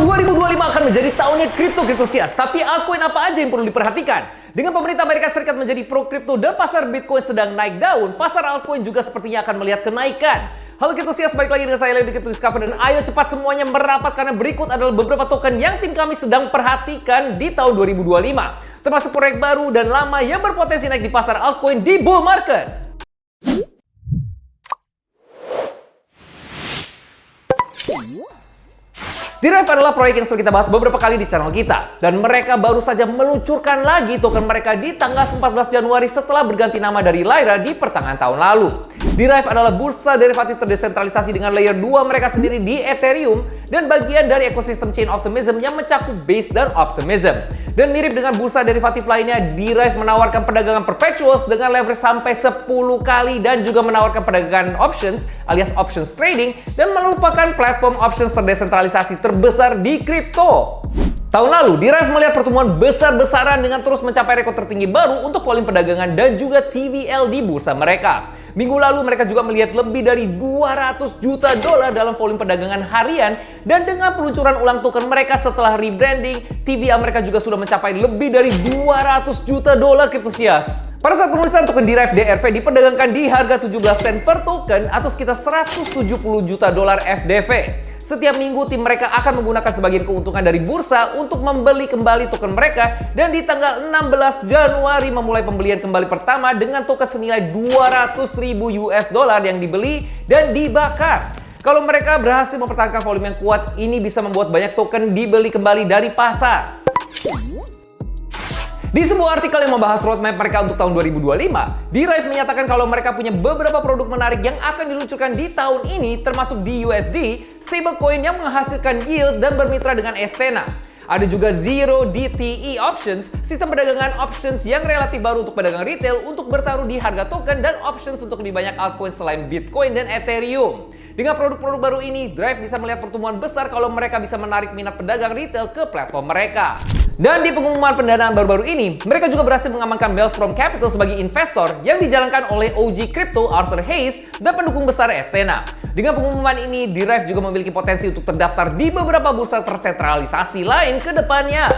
2025 akan menjadi tahunnya kripto-kriptosias. Tapi altcoin apa aja yang perlu diperhatikan? Dengan pemerintah Amerika Serikat menjadi pro kripto dan pasar Bitcoin sedang naik daun, pasar altcoin juga sepertinya akan melihat kenaikan. Halo kriptosias, balik lagi dengan saya Leo di Crypto Discover, dan ayo cepat semuanya merapat karena berikut adalah beberapa token yang tim kami sedang perhatikan di tahun 2025. Termasuk proyek baru dan lama yang berpotensi naik di pasar altcoin di bull market. D-Rive adalah proyek yang sudah kita bahas beberapa kali di channel kita, dan mereka baru saja meluncurkan lagi token mereka di tanggal 14 Januari setelah berganti nama dari Lyra di pertengahan tahun lalu. D-Rive adalah bursa derivatif terdesentralisasi dengan layer 2 mereka sendiri di Ethereum dan bagian dari ekosistem Chain Optimism yang mencakup Base dan Optimism. Dan mirip dengan bursa derivatif lainnya, D-Rive menawarkan perdagangan perpetuals dengan leverage sampai 10 kali dan juga menawarkan perdagangan options alias options trading dan merupakan platform options terdesentralisasi terbesar di kripto. Tahun lalu, D-Rive melihat pertumbuhan besar-besaran dengan terus mencapai rekor tertinggi baru untuk volume perdagangan dan juga TVL di bursa mereka. Minggu lalu mereka juga melihat lebih dari 200 juta dolar dalam volume perdagangan harian, dan dengan peluncuran ulang token mereka setelah rebranding, TVL mereka juga sudah mencapai lebih dari 200 juta dolar kriptosias. Pada saat penulisan token D-Rive DRV diperdagangkan di harga 17 sen per token atau sekitar 170 juta dolar FDV. Setiap minggu tim mereka akan menggunakan sebagian keuntungan dari bursa untuk membeli kembali token mereka, dan di tanggal 16 Januari memulai pembelian kembali pertama dengan token senilai 200.000 US dollar yang dibeli dan dibakar. Kalau mereka berhasil mempertahankan volume yang kuat, ini bisa membuat banyak token dibeli kembali dari pasar. Di sebuah artikel yang membahas roadmap mereka untuk tahun 2025, D-Rive menyatakan kalau mereka punya beberapa produk menarik yang akan diluncurkan di tahun ini, termasuk di USD, stablecoin yang menghasilkan yield dan bermitra dengan Ethena. Ada juga Zero DTE Options, sistem perdagangan options yang relatif baru untuk pedagang retail untuk bertaruh di harga token dan options untuk lebih banyak altcoin selain Bitcoin dan Ethereum. Dengan produk-produk baru ini, D-Rive bisa melihat pertumbuhan besar kalau mereka bisa menarik minat pedagang retail ke platform mereka. Dan di pengumuman pendanaan baru-baru ini, mereka juga berhasil mengamankan Maelstrom Capital sebagai investor yang dijalankan oleh OG Crypto Arthur Hayes dan pendukung besar Ethena. Dengan pengumuman ini, D-Rive juga memiliki potensi untuk terdaftar di beberapa bursa tersentralisasi lain ke depannya.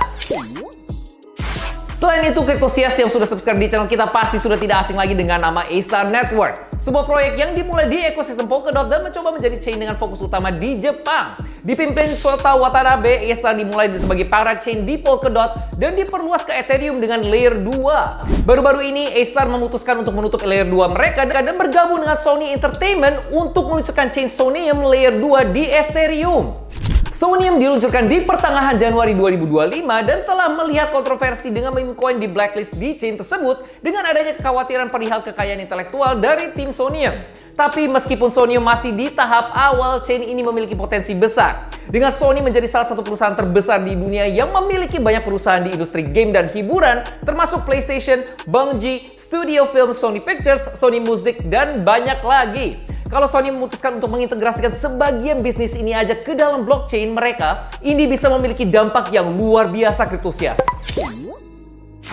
Selain itu, kriptosias yang sudah subscribe di channel kita pasti sudah tidak asing lagi dengan nama A-Star Network. Sebuah proyek yang dimulai di ekosistem Polkadot dan mencoba menjadi chain dengan fokus utama di Jepang. Dipimpin Shota Watanabe, A-Star dimulai sebagai para chain di Polkadot dan diperluas ke Ethereum dengan layer 2. Baru-baru ini, A-Star memutuskan untuk menutup layer 2 mereka dan bergabung dengan Sony Entertainment untuk meluncurkan chain Sonium layer 2 di Ethereum. Sonium diluncurkan di pertengahan Januari 2025 dan telah melihat kontroversi dengan meme coin di blacklist di chain tersebut dengan adanya kekhawatiran perihal kekayaan intelektual dari tim Sonium. Tapi meskipun Sonium masih di tahap awal, chain ini memiliki potensi besar. Dengan Sony menjadi salah satu perusahaan terbesar di dunia yang memiliki banyak perusahaan di industri game dan hiburan, termasuk PlayStation, Bungie, Studio Film Sony Pictures, Sony Music, dan banyak lagi. Kalau Sony memutuskan untuk mengintegrasikan sebagian bisnis ini aja ke dalam blockchain mereka, ini bisa memiliki dampak yang luar biasa kriptosias.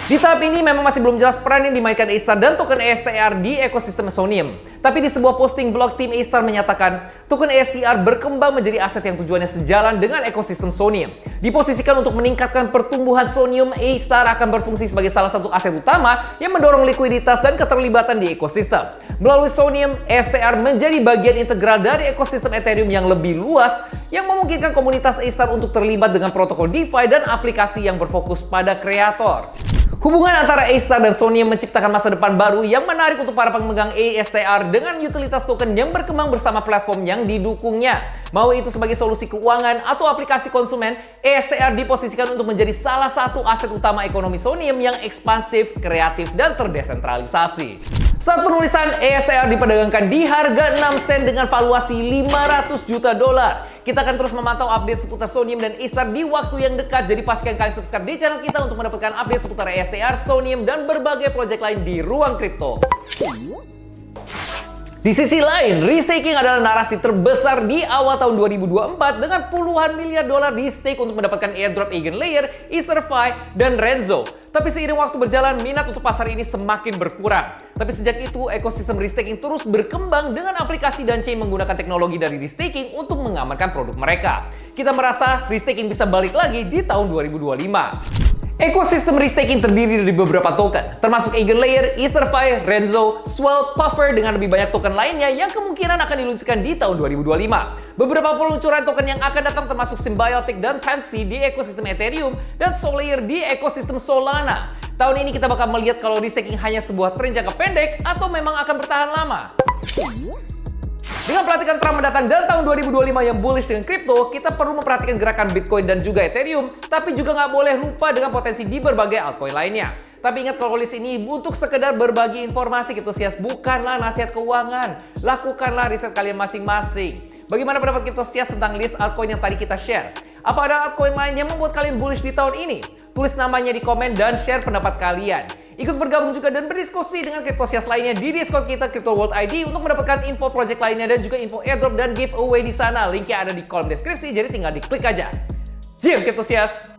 Di tahap ini memang masih belum jelas peran yang dimainkan A-Star dan token ASTR di ekosistem Sonium. Tapi di sebuah posting blog, tim A-Star menyatakan token ASTR berkembang menjadi aset yang tujuannya sejalan dengan ekosistem Sonium. Diposisikan untuk meningkatkan pertumbuhan Sonium, A-Star akan berfungsi sebagai salah satu aset utama yang mendorong likuiditas dan keterlibatan di ekosistem. Melalui Sonium, ASTR menjadi bagian integral dari ekosistem Ethereum yang lebih luas yang memungkinkan komunitas A-Star untuk terlibat dengan protokol DeFi dan aplikasi yang berfokus pada kreator. Hubungan antara A-Star dan Sonium menciptakan masa depan baru yang menarik untuk para pemegang ASTR dengan utilitas token yang berkembang bersama platform yang didukungnya. Mau itu sebagai solusi keuangan atau aplikasi konsumen, ASTR diposisikan untuk menjadi salah satu aset utama ekonomi Sonium yang ekspansif, kreatif, dan terdesentralisasi. Saat penulisan, ASTR diperdagangkan di harga 6 sen dengan valuasi 500 juta dolar. Kita akan terus memantau update seputar Sonium dan A-Star di waktu yang dekat, jadi pastikan kalian subscribe di channel kita untuk mendapatkan update seputar ASTR, Sonium, dan berbagai proyek lain di ruang kripto. Di sisi lain, restaking adalah narasi terbesar di awal tahun 2024 dengan puluhan miliar dolar di stake untuk mendapatkan airdrop Eigenlayer, EtherFi, dan Renzo. Tapi seiring waktu berjalan, minat untuk pasar ini semakin berkurang. Tapi sejak itu, ekosistem restaking terus berkembang dengan aplikasi dan chain menggunakan teknologi dari restaking untuk mengamankan produk mereka. Kita merasa restaking bisa balik lagi di tahun 2025. Ekosistem restaking terdiri dari beberapa token, termasuk Eigenlayer, EtherFi, Renzo, Swell, Puffer dengan lebih banyak token lainnya yang kemungkinan akan diluncurkan di tahun 2025. Beberapa peluncuran token yang akan datang termasuk Symbiotic dan Pansy di ekosistem Ethereum dan Solaire di ekosistem Solana. Tahun ini kita bakal melihat kalau restaking hanya sebuah tren jangka pendek atau memang akan bertahan lama. Dengan perhatikan tren mendatang dan tahun 2025 yang bullish dengan kripto, kita perlu memperhatikan gerakan Bitcoin dan juga Ethereum, tapi juga nggak boleh lupa dengan potensi di berbagai altcoin lainnya. Tapi ingat kalau list ini untuk sekedar berbagi informasi Cryptosias, bukanlah nasihat keuangan. Lakukanlah riset kalian masing-masing. Bagaimana pendapat Cryptosias tentang list altcoin yang tadi kita share? Apa ada altcoin lain yang membuat kalian bullish di tahun ini? Tulis namanya di komen dan share pendapat kalian. Ikut bergabung juga dan berdiskusi dengan Cryptosias lainnya di Discord kita Crypto World ID untuk mendapatkan info project lainnya dan juga info airdrop dan giveaway di sana. Linknya ada di kolom deskripsi, jadi tinggal diklik aja. Jim Cryptosias!